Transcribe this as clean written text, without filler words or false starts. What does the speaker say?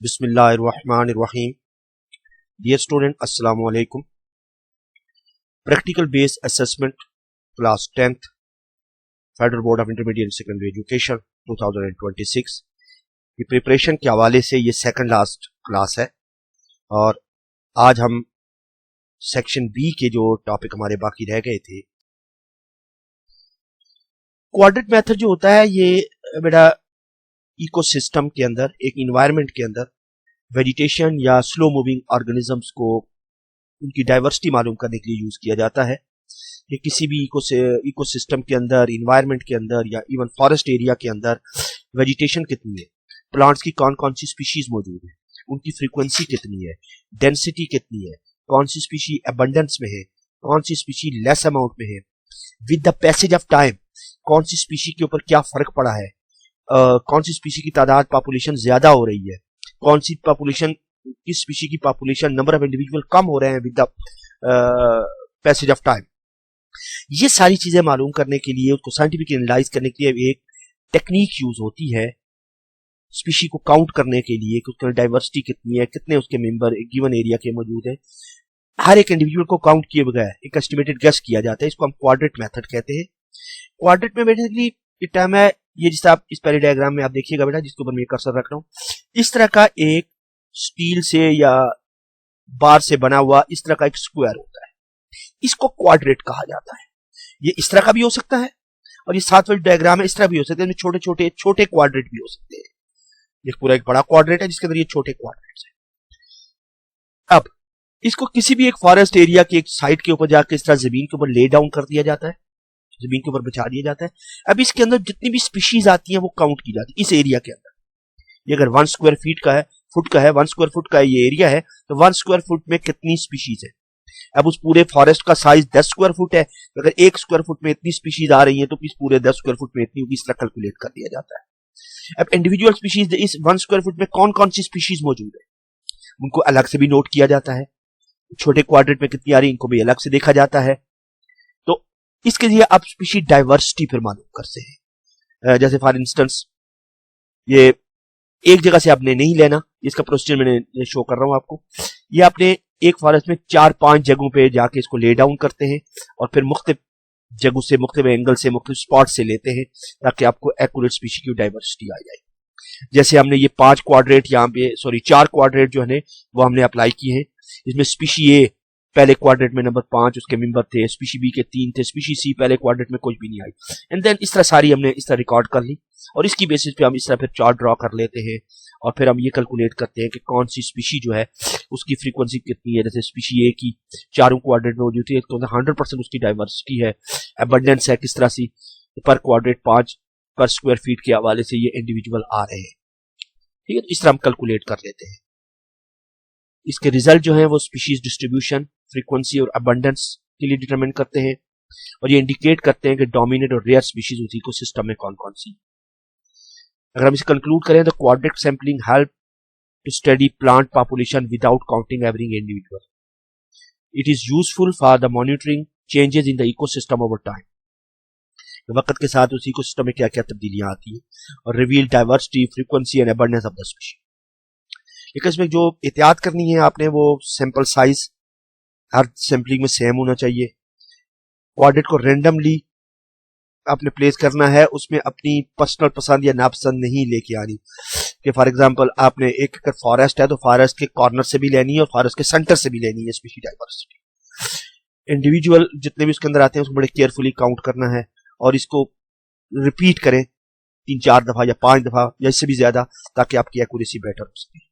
बिस्मिल्लाहिर्रहमानिर्रहीम। Dear student, अस्सलामु अलैकुम। Practical based assessment class 10th federal board of intermediate secondary education 2026 की preparation के हवाले से ये सेकंड लास्ट क्लास है और आज हम सेक्शन बी के जो टॉपिक हमारे बाकी रह गए थे, क्वाड्रेट मेथड जो होता है ये बेटा इकोसिस्टम के अंदर, एक इन्वायरमेंट के अंदर वेजिटेशन या स्लो मूविंग ऑर्गेनिजम्स को उनकी डाइवर्सिटी मालूम करने के लिए यूज किया जाता है कि किसी भी इकोसिस्टम के अंदर, इन्वायरमेंट के अंदर या इवन फॉरेस्ट एरिया के अंदर वेजिटेशन कितनी है, प्लांट्स की कौन कौन सी स्पीशीज मौजूद है, उनकी फ्रीक्वेंसी कितनी है, डेंसिटी कितनी है, कौन सी स्पीशी अबंडेंस में है, कौन सी स्पीशी लेस अमाउंट में है, with the passage of time कौन सी स्पीशी के ऊपर क्या फर्क पड़ा है, कौन सी स्पीशी की तादाद पॉपुलेशन ज्यादा हो रही है, कौन सी पॉपुलेशन, किस स्पीशी की पॉपुलेशन, नंबर ऑफ इंडिविजुअल कम हो रहे हैं with the passage of time. ये सारी चीजें मालूम करने के लिए, उसको साइंटिफिक एनालाइज करने के लिए एक टेक्निक यूज होती है स्पीशी को काउंट करने के लिए कि उसकी डाइवर्सिटी कितनी है, कितने उसके मेंबर एक गिवन एरिया के मौजूद है। हर एक इंडिविजुअल को काउंट किए बगैर एक एस्टिमेटेड गेस किया जाता है। इसको हम क्वाड्रेट मेथड कहते हैं। क्वाड्रेट में बेसिकली ये टर्म है, ये जिस आप इस पहले डायग्राम में आप देखिएगा बेटा, जिसके ऊपर मैं कर्सर रख रहा हूं, इस तरह का एक स्टील से या बार से बना हुआ इस तरह का एक स्क्वायर होता है, इसको क्वाड्रेट कहा जाता है। ये इस तरह का भी हो सकता है और ये साथ वाली डायग्राम है, इस तरह भी हो सकते हैं, छोटे छोटे छोटे क्वाड्रेट भी हो सकते हैं। ये पूरा एक बड़ा क्वाड्रेट है जिसके अंदर ये छोटे क्वाड्रेट्स हैं। अब इसको किसी भी एक फॉरेस्ट एरिया के एक साइड के ऊपर जाकर इस तरह जमीन के ऊपर ले डाउन कर दिया जाता है, जमीन के ऊपर बिछा दिया जाता है। अब इसके अंदर जितनी भी स्पीशीज आती हैं वो काउंट की जाती है इस एरिया के अंदर। ये अगर 1 स्क्वायर फीट का है, फुट का है, 1 स्क्वायर फुट का ये एरिया है, तो 1 स्क्वायर फुट में कितनी स्पीशीज है। अब उस पूरे फॉरेस्ट का साइज 10 स्क्वायर फुट है, अगर 1 स्क्वायर फुट में इतनी स्पीशीज आ रही है तो इस पूरे 10 स्क्वायर फुट में इतनी होगी, इस तरह कैलकुलेट कर दिया जाता है। अब इंडिविजुअल स्पीशीज इस 1 स्क्वायर फुट में कौन कौन सी स्पीशीज मौजूद है उनको अलग से भी नोट किया जाता है। छोटे क्वाड्रेट में कितनी आ रही है इनको भी अलग से देखा जाता है। तो इसके लिए आप स्पीशी डाइवर्सिटी फिर मालूम करते हैं। जैसे फॉर इंस्टेंस ये एक जगह से आपने नहीं लेना, इसका प्रोसीजर मैंने शो कर रहा हूं आपको। ये आपने एक फॉरेस्ट में 4-5 जगहों पे जाके इसको ले डाउन करते हैं और फिर मुख्तलिफ जगहों से, मुख्तलिफ एंगल से, मुख्तलिफ स्पॉट से लेते हैं ताकि आपको एक्यूरेट स्पीशी की डाइवर्सिटी आ जाए। जैसे हमने ये 4 क्वाड्रेट जो है वो हमने अप्लाई किए हैं। इसमें स्पीशी ए पहले क्वाड्रेट में नंबर 5 उसके मेंबर थे, स्पीशी बी के 3 थे, स्पीशी सी पहले क्वाड्रेट में कुछ भी नहीं आई। एंड देन इस तरह सारी हमने इस तरह रिकॉर्ड कर ली और इसकी बेसिस पे हम इस तरह फिर चार्ट ड्रॉ कर लेते हैं और फिर हम ये कैलकुलेट करते हैं कि कौन सी स्पीशी जो है उसकी फ्रीक्वेंसी कितनी है। जैसे स्पीशी ए की 4 क्वाड्रेट में मौजूद थी तो 100% उसकी डाइवर्सिटी है, अबंडेंस है किस तरह सी, पर क्वाड्रेट 5 पर स्क्वायर फीट के हवाले से ये इंडिविजुअल आ रहे हैं। ठीक है, तो इस तरह हम कैलकुलेट कर लेते हैं। इसके रिजल्ट जो है वो स्पीशीज डिस्ट्रीब्यूशन, फ्रीक्वेंसी और अबंडेंस के लिए डिटरमाइन करते हैं और ये इंडिकेट करते हैं कि डोमिनेट और रेयर स्पीशीज उसी इकोसिस्टम में कौन कौन सी। अगर हम इसे कंक्लूड करें तो quadrat sampling help to study plant population without counting every individual. It is useful for the monitoring changes in the ecosystem over time. वक्त के साथ उस इकोसिस्टम में क्या क्या तब्दीलियां आती हैं और reveal diversity, frequency and abundance of the species. लेकिन इसमें जो एहतियात करनी है आपने, वो सैंपल साइज हर सैंपलिंग में सेम होना चाहिए। क्वाड्रेट को रेंडमली आपने प्लेस करना है, उसमें अपनी पर्सनल पसंद या नापसंद नहीं लेके आनी कि फॉर एग्जांपल आपने एक अगर फॉरेस्ट है तो फॉरेस्ट के कॉर्नर से भी लेनी है और फॉरेस्ट के सेंटर से भी लेनी है स्पीशी डाइवर्सिटी। इंडिविजुअल जितने भी उसके अंदर आते हैं उसको बड़े केयरफुली काउंट करना है और इसको रिपीट करें 3-4 दफा या 5 दफा या इससे भी ज्यादा ताकि आपकी एक्यूरेसी बेटर हो सके।